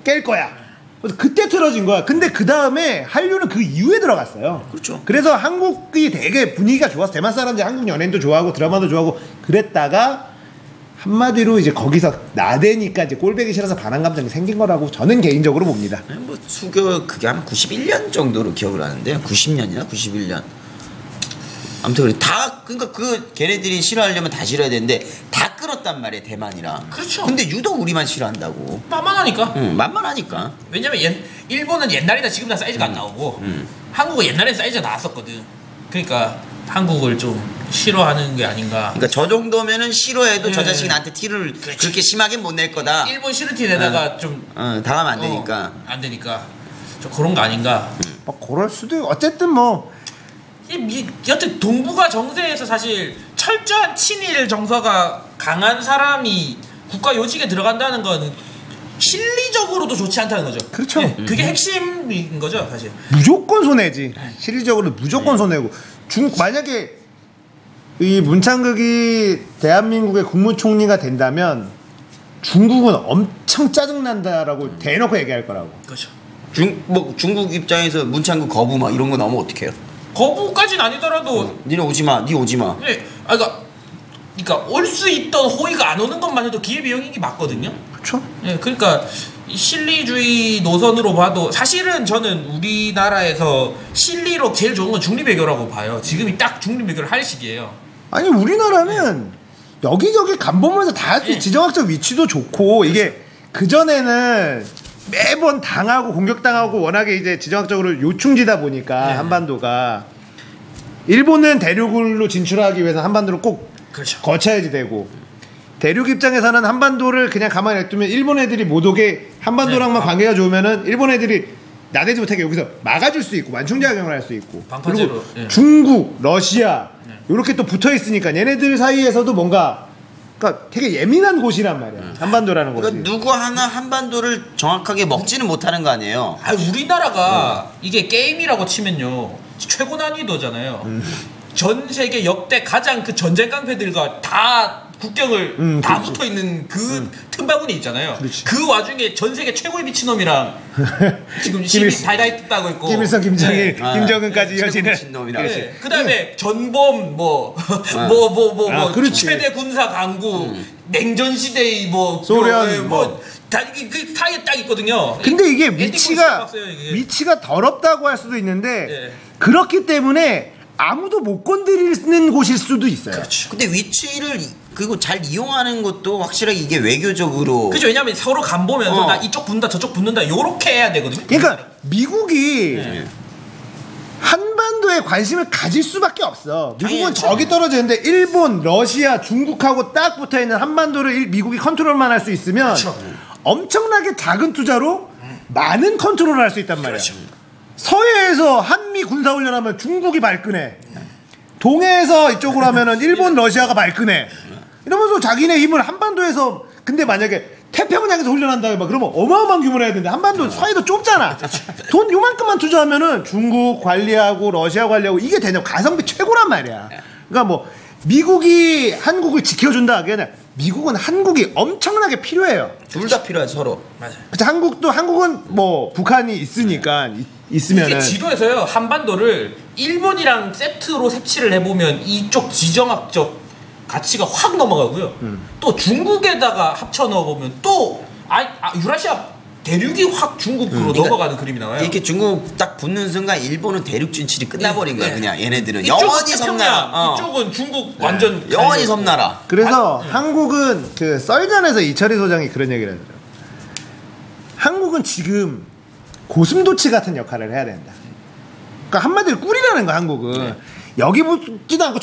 깰 거야. 그래서 그때 틀어진 거야. 근데 그 다음에 한류는 그 이후에 들어갔어요. 그렇죠. 그래서 한국이 되게 분위기가 좋았어. 대만 사람들이 한국 연예인도 좋아하고 드라마도 좋아하고 그랬다가 한마디로 이제 거기서 나대니까 이제 꼴배기 싫어서 반항 감정이 생긴 거라고 저는 개인적으로 봅니다. 뭐 수교 그게 한 91년 정도로 기억을 하는데 90년이나 91년. 아무튼 그래 다 그러니까 그 걔네들이 싫어하려면 다 싫어야 되는데 다 끊었단 말이야 대만이랑. 그렇죠. 근데 유독 우리만 싫어한다고. 만만하니까. 응, 만만하니까. 왜냐면 일본은 옛날이나 지금이나 사이즈가 안 나오고 한국은 옛날에 사이즈가 나왔었거든. 그러니까 한국을 좀 싫어하는 게 아닌가. 그러니까 저 정도면은 싫어해도 저 자식이 나한테 티를 그렇게 심하게 못 낼 거다. 일본 싫은 티 내다가 좀 당하면 안 되니까. 안 되니까 좀 그런 거 아닌가. 뭐 그럴 수도 있고 어쨌든 뭐 여튼 동북아 정세에서 사실 철저한 친일 정서가 강한 사람이 국가 요직에 들어간다는 건 실리적으로도 좋지 않다는 거죠. 그렇죠. 네, 그게 핵심인 거죠, 사실. 무조건 손해지. 실질적으로 무조건 손해고. 만약에 이 문창극이 대한민국의 국무총리가 된다면 중국은 엄청 짜증난다라고 대놓고 얘기할 거라고. 그렇죠. 중국 입장에서 문창극 거부 막 이런 거 나오면 어떡해요? 거부까지는 아니더라도 니네 오지 마, 니 오지 마. 네, 그러니까 올 수 있던 호의가 안 오는 것만 해도 기회비용인 게 맞거든요. 그렇죠. 네, 그러니까 실리주의 노선으로 봐도 사실은 저는 우리나라에서 실리로 제일 좋은 건 중립외교라고 봐요. 지금이 딱 중립외교를 할 시기예요. 아니 우리나라는 여기저기 간보면서 다 할 수 있어. 지정학적 위치도 좋고 이게 그전에는 매번 당하고 공격당하고 워낙에 이제 지정학적으로 요충지다 보니까 한반도가 일본은 대륙으로 진출하기 위해서 한반도를 꼭 그렇죠. 거쳐야지 되고 대륙 입장에서는 한반도를 그냥 가만히 냅두면 일본 애들이 못 오게 한반도랑만 관계가 좋으면은 일본 애들이 나대지 못하게 여기서 막아줄 수 있고 완충작용을 할 수 있고 방파제로, 그리고 중국, 러시아 이렇게 또 붙어 있으니까 얘네들 사이에서도 뭔가 그러니까 되게 예민한 곳이란 말이야. 한반도라는 곳이. 그러니까 누구 하나 한반도를 정확하게 먹지는 못하는 거 아니에요. 우리나라가 이게 게임이라고 치면요 최고 난이도잖아요. 전 세계 역대 가장 그 전쟁 깡패들과 다 국경을 다 붙어 있는 그 틈바구니 있잖아요. 그렇지. 그 와중에 전 세계 최고의 미친놈이랑 지금 시비 다이다이 따고 있고 김일성, 김정일, 김정은까지 이어지는. 미친놈이라. 네. 그다음에 전범 그렇지. 최대 군사 강국 냉전 시대의 소련 다 그 사이에 딱 있거든요. 근데 이게 엔딩 위치가 더럽다고 할 수도 있는데 네. 그렇기 때문에 아무도 못 건드리는 곳일 수도 있어요. 그렇죠. 근데 위치를 그리고 잘 이용하는 것도 확실하게 이게 외교적으로. 그죠. 왜냐면 서로 간 보면서 나 이쪽 붙는다 저쪽 붙는다 요렇게 해야 되거든요. 그러니까 미국이 한반도에 관심을 가질 수밖에 없어. 미국은 저기 떨어지는데 일본, 러시아, 중국하고 딱 붙어있는 한반도를 미국이 컨트롤만 할 수 있으면 그렇죠. 엄청나게 작은 투자로 많은 컨트롤을 할 수 있단 말이야. 그렇죠. 서해에서 한미 군사훈련하면 중국이 발끈해. 동해에서 이쪽으로 하면은 일본, 러시아가 발끈해. 이러면서 자기네 힘을 한반도에서 근데 만약에 태평양에서 훈련한다 막 그러면 어마어마한 규모로 해야 되는데 한반도 사이도 좁잖아. 돈 요만큼만 투자하면은 중국 관리하고 러시아 관리하고 이게 되냐 가성비 최고란 말이야. 그러니까 뭐 미국이 한국을 지켜준다 그게 아니라 미국은 한국이 엄청나게 필요해요. 둘 다 필요하죠 서로. 맞아요. 그치, 한국은 뭐 북한이 있으니까 있으면은 이게 지도에서요 한반도를 일본이랑 세트로 색칠을 해보면 이쪽 지정학적 가치가 확 넘어가고요. 또 중국에다가 합쳐 넣어보면 또 유라시아 대륙이 확 중국으로 넘어가는 그림이 나와요. 이렇게 중국 딱 붙는 순간 일본은 대륙 진출이 끝나버린 거야. 그냥 얘네들은 이쪽은 영원히 섬나라. 이쪽은 중국 완전 영원히 섬나라. 그래서 한국은 그 썰전에서 이철희 소장이 그런 얘기를 하더라고요. 한국은 지금 고슴도치 같은 역할을 해야 된다. 그러니까 한마디로 꿀이라는 거야 한국은. 여기 붙지도 않고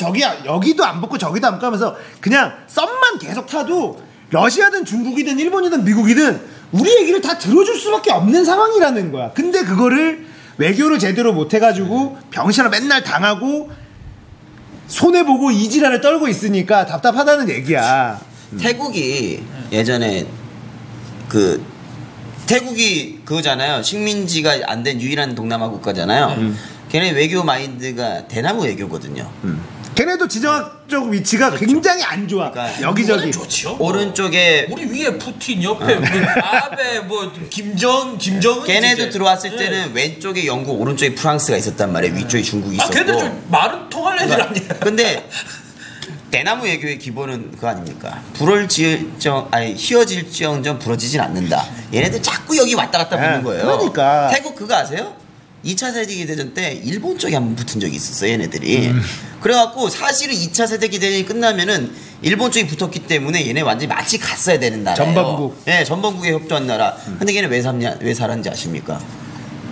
여기도 안 붙고 저기도 안 붙고 하면서 그냥 썸만 계속 타도 러시아든 중국이든 일본이든 미국이든 우리 얘기를 다 들어줄 수밖에 없는 상황이라는 거야. 근데 그거를 외교를 제대로 못 해가지고 병신을 맨날 당하고 손해보고 이지랄을 떨고 있으니까 답답하다는 얘기야. 태국이 예전에 태국이 그거잖아요. 식민지가 안 된 유일한 동남아 국가잖아요. 걔네 외교 마인드가 대나무 외교거든요. 걔네 걔네도 지정학적 위치가 굉장히 안 좋아. 그러니까 여기저기. 좋죠. 오른쪽에 우리 위에 푸틴 옆에 아베 뭐 김정은 걔네도 이제. 들어왔을 네. 때는 왼쪽에 영국, 오른쪽에 프랑스가 있었단 말이에요. 위쪽에 중국이 있었고. 걔네들 좀 말은 통할 애들 아니야. 근데 대나무 외교의 기본은 그거 아닙니까? 휘어질지언정 부러지진 않는다. 얘네들 자꾸 여기 왔다 갔다 붙는 거예요. 그러니까. 태국 그거 아세요? 2차 세계대전 때 일본 쪽에 한번 붙은 적이 있었어요, 얘네들이. 그래갖고 사실은 2차 세계대전이 끝나면은 일본 쪽이 붙었기 때문에 얘네 완전히 마치 갔어야 되는 나라예요. 전범국. 네, 전범국에 협조한 나라. 근데 걔네 왜 살았는지 아십니까?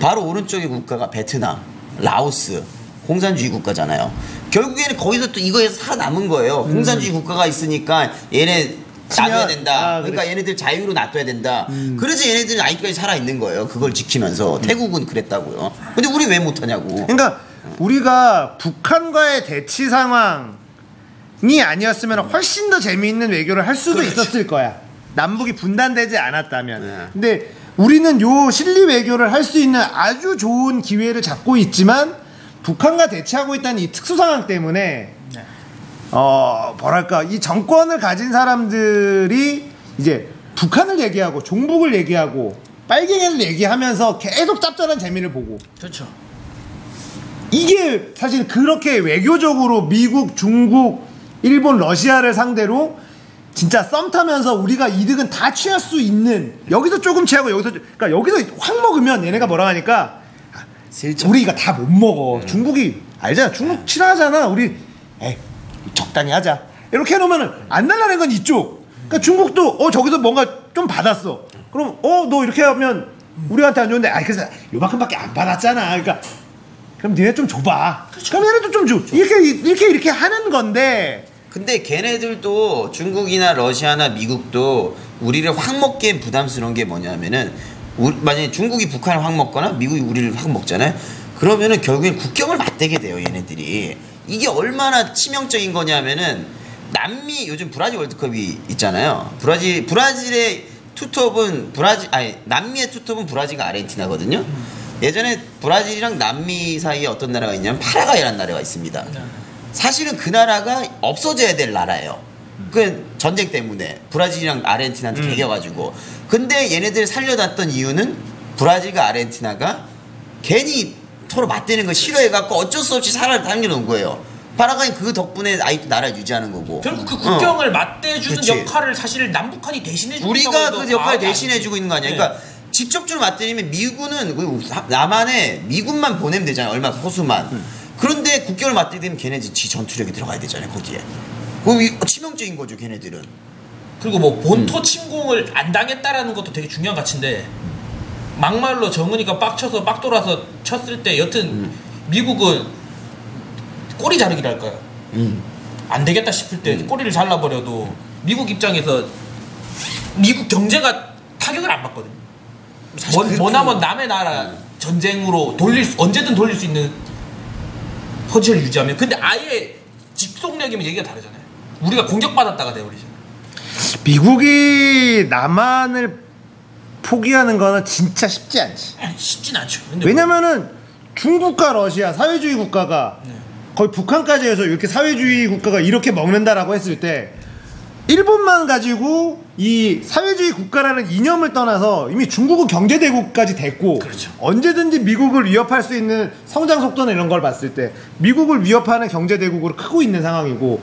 바로 오른쪽의 국가가 베트남, 라오스, 공산주의 국가잖아요. 결국에는 거기서 또 이거에서 살아남은 거예요. 공산주의 국가가 있으니까 얘네 놔둬야 된다. 그러니까 얘네들 자유로 놔둬야 된다. 그래서 얘네들은 아직까지 살아있는 거예요. 그걸 지키면서. 태국은 그랬다고요. 근데 우리 왜 못하냐고. 그러니까 우리가 북한과의 대치 상황이 아니었으면 훨씬 더 재미있는 외교를 할 수도 있었을 거야. 남북이 분단되지 않았다면. 근데 우리는 요 실리 외교를 할 수 있는 아주 좋은 기회를 잡고 있지만 북한과 대치하고 있다는 이 특수 상황 때문에 뭐랄까 이 정권을 가진 사람들이 이제 북한을 얘기하고 종북을 얘기하고 빨갱이를 얘기하면서 계속 짭짤한 재미를 보고 그렇죠. 이게 사실 그렇게 외교적으로 미국, 중국, 일본, 러시아를 상대로 진짜 썸 타면서 우리가 이득은 다 취할 수 있는 여기서 조금 취하고 그러니까 여기서 확 먹으면 얘네가 뭐라 하니까 우리 이거 다 못 먹어. 중국이 알잖아. 중국 싫어하잖아. 우리 에이 적당히 하자. 이렇게 해놓으면은 안 날라는 건 이쪽. 그러니까 중국도 저기서 뭔가 좀 받았어. 그럼 너 이렇게 하면 우리한테 안 좋은데 그래서 요만큼밖에 안 받았잖아. 그러니까 그럼 니네 좀 줘봐. 그럼 얘네도 좀 줘. 이렇게 하는 건데. 근데 걔네들도 중국이나 러시아나 미국도 우리를 확 먹기엔 부담스러운 게 뭐냐면은 만약에 중국이 북한을 확 먹거나 미국이 우리를 확 먹잖아요. 그러면은 결국엔 국경을 맞대게 돼요, 얘네들이. 이게 얼마나 치명적인 거냐면은 남미 요즘 브라질 월드컵이 있잖아요. 브라질의 투톱은 남미의 투톱은 브라질과 아르헨티나거든요. 예전에 브라질이랑 남미 사이에 어떤 나라가 있냐면 파라과이라는 나라가 있습니다. 사실은 그 나라가 없어져야 될 나라예요. 그 전쟁 때문에 브라질이랑 아르헨티나한테 개겨가지고. 근데 얘네들 살려놨던 이유는 브라질과 아르헨티나가 괜히 서로 맞대는 걸 싫어해갖고 어쩔 수 없이 당겨놓은 거예요. 파라과이 그 덕분에 아직도 나라를 유지하는 거고. 결국 그 국경을 맞대주는 그치. 역할을 사실 남북한이 대신해주고 우리가 그 역할을 대신해주고 있는 거 아니야. 그러니까 직접적으로 맞대리면 미군은 남한에 미군만 보내면 되잖아요. 얼마 호수만. 그런데 국경을 맞대리면 걔네들 지 전투력이 들어가야 되잖아요. 거기에. 치명적인 거죠. 걔네들은. 그리고 뭐 본토 침공을 안 당했다라는 것도 되게 중요한 가치인데 막말로 정은이가 빡쳐서 빡 돌아서 쳤을 때 여튼 미국은 꼬리 자르기랄까요. 안 되겠다 싶을 때 꼬리를 잘라버려도 미국 입장에서 미국 경제가 타격을 안 받거든요. 머나먼 남의 나라 전쟁으로 언제든 돌릴 수 있는 허지를 유지하면. 근데 아예 직속력이면 얘기가 다르잖아요. 우리가 공격받았다가 돼버리잖아요. 미국이 남한을 포기하는 거는 진짜 쉽지 않지. 쉽진 않죠. 근데 왜냐면은 중국과 러시아 사회주의 국가가 거의 북한까지 해서 이렇게 사회주의 국가가 이렇게 먹는다라고 했을 때 일본만 가지고 이 사회주의 국가라는 이념을 떠나서 이미 중국은 경제대국까지 됐고 그렇죠. 언제든지 미국을 위협할 수 있는 성장 속도나 이런 걸 봤을 때 미국을 위협하는 경제대국으로 크고 있는 상황이고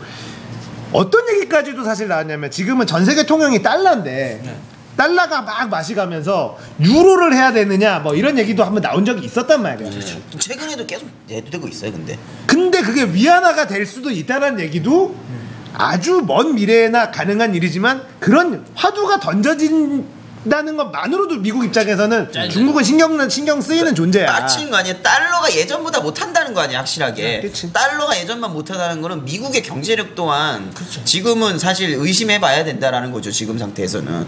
어떤 얘기까지도 사실 나왔냐면 지금은 전 세계 통영이 달러인데 달러가 막 마시가면서 유로를 해야 되느냐 뭐 이런 얘기도 한번 나온 적이 있었단 말이야. 최근에도 계속 내도되고 있어요. 근데 그게 위안화가 될 수도 있다는 얘기도 아주 먼 미래나 가능한 일이지만 그런 화두가 던져진다는 것만으로도 미국 입장에서는 중국은 신경 쓰이는 존재야. 빠친 거 아니야. 달러가 예전보다 못한다는 거 아니야. 확실하게. 그치. 달러가 예전만 못하다는 거는 미국의 경제력 또한 그렇죠. 지금은 사실 의심해봐야 된다라는 거죠. 지금 상태에서는.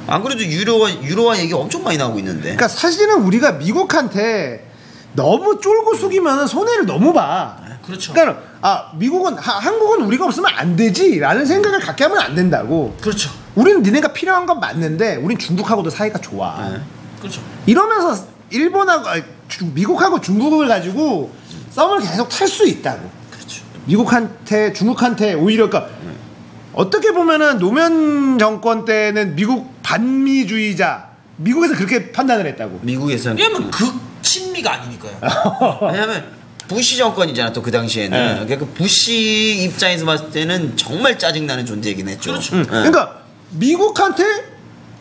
안 그래도 유로화 얘기 엄청 많이 나오고 있는데. 그러니까 사실은 우리가 미국한테 너무 쫄고 숙이면 손해를 너무 봐. 그렇죠. 그러니까 미국은 한국은 우리가 없으면 안 되지라는 생각을 갖게 하면 안 된다고. 그렇죠. 우리는 니네가 필요한 건 맞는데 우린 중국하고도 사이가 좋아. 그렇죠. 이러면서 일본하고 미국하고 중국을 가지고 썸을 계속 탈 수 있다고. 그렇죠. 미국한테 중국한테 오히려 그러니까 어떻게 보면은 노무현 정권 때는 미국 반미주의자 미국에서 그렇게 판단을 했다고. 미국에서는 왜냐면 극친미가 아니니까요. 왜냐면 부시 정권이잖아 또 그 당시에는. 그러니까 그 부시 입장에서 봤을 때는 정말 짜증나는 존재이긴 했죠. 그렇죠. 그러니까 미국한테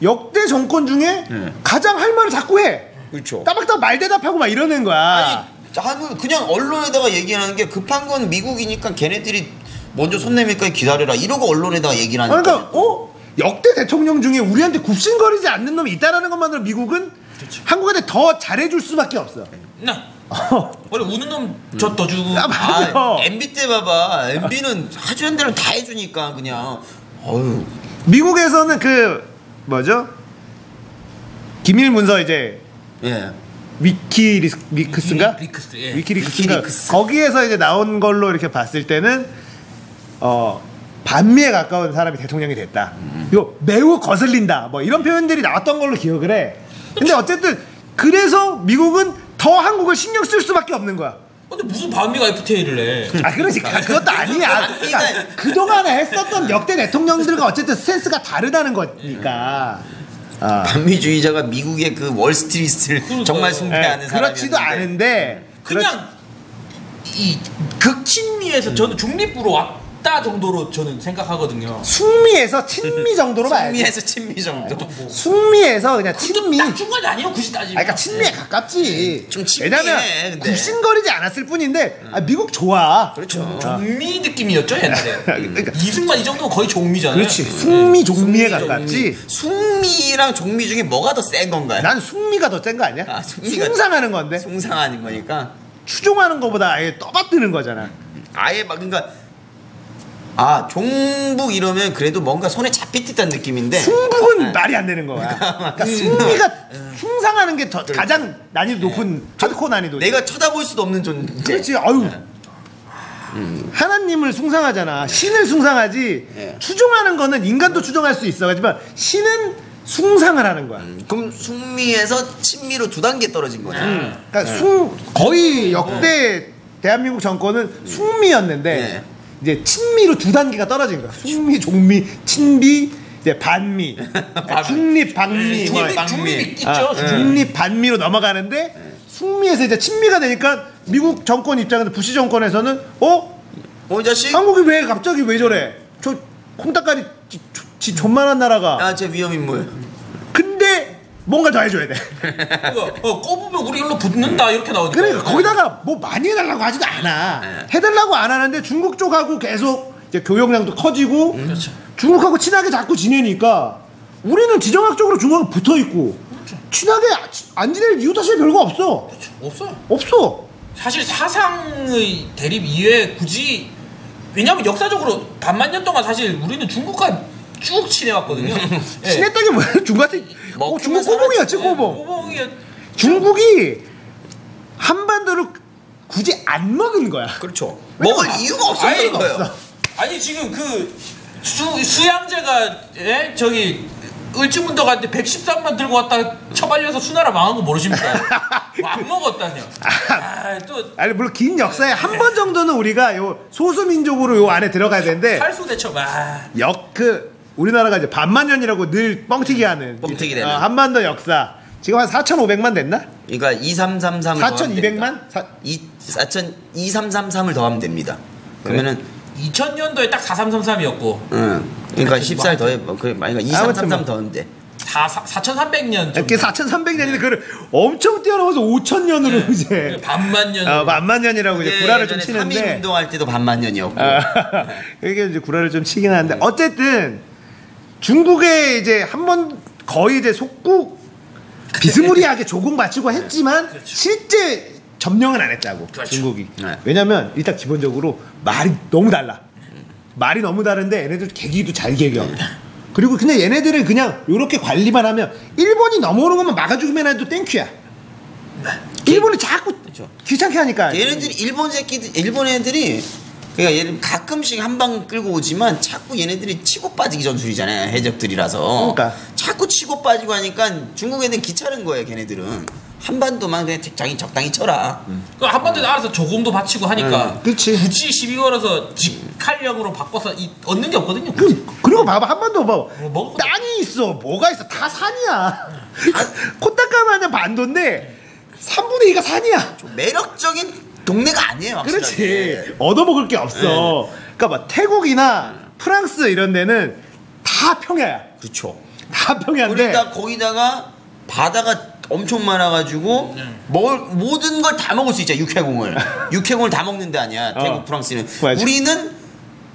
역대 정권 중에 가장 할 말을 자꾸 해. 그렇죠. 따박따박 말 대답하고 막 이러는 거야. 아니 그냥 언론에다가 얘기하는 게 급한 건 미국이니까 걔네들이 먼저 손 내밀까지 기다려라 이러고 언론에다가 얘기를 하니까. 그러니까 역대 대통령 중에 우리한테 굽신거리지 않는 놈이 있다라는 것만으로 미국은 그렇죠. 한국한테 더 잘해줄 수밖에 없어. 네. 원래 우는 놈 저 더 주고. MB 때 봐봐. MB는 하주한 대로 다 해주니까 그냥. 어휴. 미국에서는 그 뭐죠? 기밀 문서 이제 예. 위키리크스인가? 위키리크스, 예. 위키리크스인가? 위키리크스. 거기에서 이제 나온 걸로 이렇게 봤을 때는 반미에 가까운 사람이 대통령이 됐다. 이거 매우 거슬린다. 뭐 이런 표현들이 나왔던 걸로 기억을 해. 근데 어쨌든 그래서 미국은 더 한국을 신경 쓸 수밖에 없는 거야. 근데 무슨 반미가 FTA를 해? 아 그러지 그것도 아니야. 그러니까 그동안 했었던 역대 대통령들과 어쨌든 스탠스가 다르다는 거니까. 반미주의자가 미국의 그 월스트리트를 그러니까요. 정말 숭배하는 사람이 그렇지도 않은데 그냥 이 극친미에서 저는 중립부로 왔다 정도로 저는 생각하거든요. 숙미에서 친미 정도로 봐야지. 친미에서 친미 정도. 숙미에서 그냥 친미. 딱 중간이 아니에요 굳이 따지면. 그러니까 친미에 가깝지. 좀 친미해, 왜냐면 근데. 굽신거리지 않았을 뿐인데 미국 좋아. 그렇죠. 종미 느낌이었죠 옛날에. 그러니까 이승만 이 정도면 거의 종미잖아요. 그렇지. 숙미 종미에 숙미, 가깝지. 숙미랑 종미 중에 뭐가 더 센 건가요? 난 숙미가 더 센 거 아니야? 숙미가 숭상하는 건데. 숭상하는 거니까. 추종하는 거보다 아예 떠받드는 거잖아. 아예 막 그러니까 종북 이러면 그래도 뭔가 손에 잡힐 듯한 느낌인데 숭북은 말이 안 되는 거야. 그러니까 숙미가 숭상하는 게 더 가장 난이도 높은 하드코어 난이도. 내가 쳐다볼 수도 없는 존재. 그렇지. 아유. 하나님을 숭상하잖아. 신을 숭상하지. 예. 추종하는 거는 인간도 추종할 수 있어. 하지만 신은 숭상을 하는 거야. 그럼 숙미에서 친미로 2단계 떨어진 거죠. 그러니까 거의 역대 대한민국 정권은 숙미였는데 예. 이제 친미로 2단계가 떨어진 거야. 숙미, 종미, 친미, 이제 반미, 중립, 반미, 뭐 중립 있죠. 중립, 반미로 넘어가는데 숙미에서 이제 친미가 되니까 미국 정권 입장에서 부시 정권에서는 이 자식? 한국이 왜 갑자기 왜 저래? 저 콩닥까지 지 존만한 나라가. 제 위험인물. 근데 뭔가 더 해줘야 돼. 꼽으면 우리 일로 붙는다 이렇게 나오니까. 그러니까 거기다가 뭐 많이 해달라고 하지도 않아. 해달라고 안 하는데 중국 쪽하고 계속 이제 교역량도 커지고 그렇죠. 중국하고 친하게 자꾸 지내니까 우리는 지정학적으로 중국하고 붙어 있고 친하게 안 지낼 이유 사실 별거 없어. 없어요. 없어. 사실 사상의 대립 이외에 굳이 왜냐하면 역사적으로 반만 년 동안 사실 우리는 중국과 쭉 친해왔거든요. 예. 친했던 게 뭐야? 중국한테 중국 꼬봉이었지 꼬봉. 꼬봉이 중국이 한반도를 굳이 안 먹은 거야. 그렇죠. 왜냐면 먹을 이유가 없었던 거예요. 없어. 아니 지금 그 수양제가 저기 을지문덕한테 113만 들고 왔다 처발려서 수나라 망한 거 모르십니까? 안 먹었다뇨. 아니 물론 긴 역사에 한 번 정도는 우리가 요 소수민족으로 요 안에 들어가야 되는데 팔수대첩. 우리나라가 이제 반만년이라고 늘 뻥튀기 하는 뻥튀기 되는. 한반도 역사 지금 한 4,500만 됐나? 그러니까 2333을 4,200만? 2333을 더하면 됩니다. 그러면은 2000년도에 딱 4333이었고 그러니까 14일 더해 그러니까 2333 더하면 돼. 4,300년 이렇게 4,300년인데 그걸 엄청 뛰어넘어서 5,000년으로 이제 반만년. 반만년이라고 이제 구라를 좀 치는데 3일 운동할 때도 반만년이었고. 이게 이제 구라를 좀 치긴 하는데 어쨌든 중국에 이제 한번 거의 이제 속국 비스무리하게 조공 바치고 했지만 실제 점령은 안 했다고. 그렇죠. 중국이. 네. 왜냐면 일단 기본적으로 말이 너무 달라. 말이 너무 다른데 얘네들 개기도 잘 개겨. 그리고 근데 얘네들은 그냥 이렇게 관리만 하면 일본이 넘어오는 것만 막아주기만 해도 땡큐야. 일본이 자꾸 그렇죠. 귀찮게 하니까. 얘네들이 일본 애들이 그러니까 얘는 가끔씩 한 방 끌고 오지만 자꾸 얘네들이 치고 빠지기 전술이잖아요. 해적들이라서. 그러니까. 자꾸 치고 빠지고 하니까 중국 애들은 귀찮은 거예요. 걔네들은. 한반도만 그냥 적당히 쳐라. 한반도에 알아서 조금도 바치고 하니까 그치. 굳이 시비 걸어서 직할령으로 바꿔서 얻는 게 없거든요. 그리고 봐봐 한반도 봐. 먹을 것도 땅이 있어. 뭐가 있어? 다 산이야. 코딱가마냥 반도인데 3분의 2가 산이야. 좀 매력적인 동네가 아니에요. 확실하게. 그렇지. 얻어먹을 게 없어. 그러니까 막 태국이나 프랑스 이런 데는 다 평야야. 그렇죠. 다 평야인데. 그러니까 거기다가 바다가 엄청 많아가지고 모든 걸 다 먹을 수 있잖아. 육해공을 다 먹는 데 아니야. 태국 프랑스는. 맞아. 우리는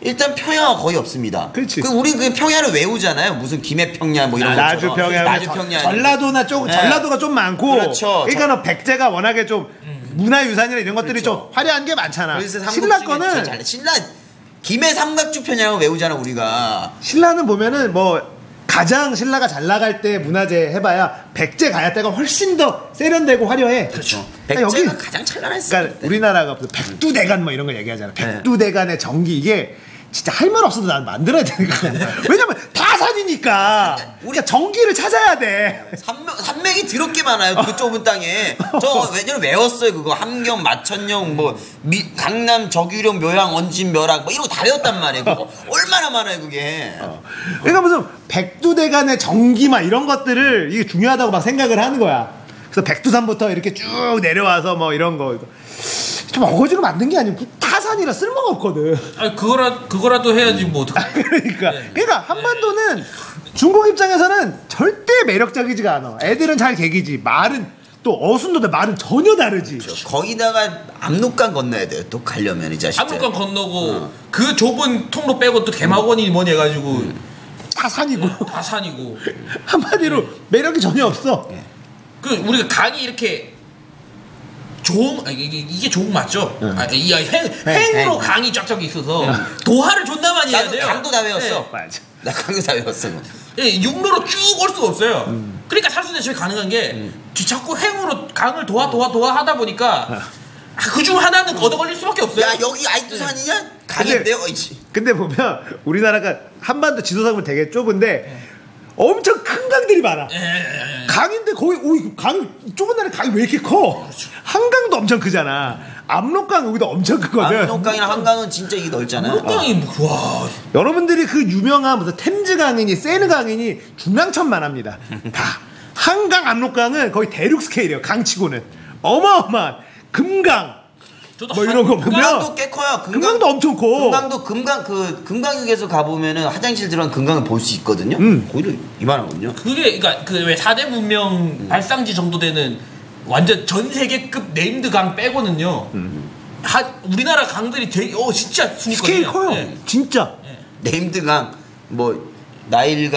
일단 평야가 거의 없습니다. 그렇지. 우리 그 평야를 외우잖아요. 무슨 김해평야 뭐 이런 거. 나주평야. 전라도나 전라도가 좀 많고. 그렇죠. 그러니까 너 백제가 워낙에 좀 문화유산이나 이런 것들이 좀 화려한 게 많잖아. 그래서 신라 거는 신라 김해 삼각주 편이라고 외우잖아 우리가. 신라는 보면은 뭐 가장 신라가 잘 나갈 때 문화재 해봐야 백제 가야 때가 훨씬 더 세련되고 화려해. 그렇죠. 그러니까 백제가 가장 찬란했어. 그러니까 우리나라가 무슨 백두대간 뭐 이런 거 얘기하잖아. 백두대간의 전기 이게 진짜 할 말 없어도 난 만들어야 되는 거야. 왜냐면 다 산이니까. 우리가 전기를 찾아야 돼. 산맥이 더럽게 많아요. 그 좁은 땅에. 저 예전에 외웠어요. 그거 함경, 마천령, 뭐 강남, 저규령, 묘양, 원진, 멸학 뭐 이런 거 다 외웠단 말이에요. 그거 얼마나 많아요 그게. 그러니까 무슨 백두대간의 전기막 이런 것들을 이게 중요하다고 막 생각을 하는 거야. 그래서 백두산부터 이렇게 쭉 내려와서 뭐 이런 거 좀 어거지로 만든 게 아니고 타산이라 쓸모가 없거든. 아니 그거라도 해야지 뭐 어떡해. 그러니까 한반도는 중국 입장에서는 절대 매력적이지가 않아. 애들은 잘 개기지. 말은 또 어순도 말은 전혀 다르지. 거기다가 압록강 건너야 돼요. 또 가려면 이 자식들. 압록강 건너고 그 좁은 통로 빼고 또 개막원이 뭐니 해가지고 다 산이고. 다 산이고. 한마디로 매력이 전혀 없어. 그 우리가 강이 이렇게 이게 종 맞죠? 행으로 강이 쫙쫙 있어서 도하를 존나 많이 해야 돼요. 강도 다 외웠어. 맞아. 나 강도 다 외웠어. 육로로 쭉 올 수가 없어요. 그러니까 살수대첩이 가능한 게 자꾸 행으로 강을 도하 하다 보니까 그중 하나는 얻어 걸릴 수밖에 없어요. 야 여기 아직도 산이냐? 강인데요. 근데 보면 우리나라가 한반도 지도상은 되게 좁은데 엄청 큰 강들이 많아. 강인데 거기 강 좁은 데는 강이 왜 이렇게 커? 한강도 엄청 크잖아. 압록강 여기도 엄청 크거든. 압록강이랑 한강은 진짜 이게 넓잖아. 압록강이 와. 여러분들이 그 유명한 무슨 템즈강이니 세느강이니 중랑천만합니다. 다 한강 압록강은 거의 대륙 스케일이에요. 강치고는 어마어마한 금강. 뭐 이런 거 보면 금강도 꽤 커요. 금강도 엄청 커. 금강역에서 가보면은 화장실 들어간 금강을 볼 수 있거든요. 거기도 이만하거든요. 그게 그러니까 그 왜 4대 문명 발상지 정도 되는 완전 전 세계급 네임드 강 빼고는요. 우리나라 강들이 되게 진짜 순위권이에요. 스케일 커요. 진짜. 네임드 강, 뭐 나일강.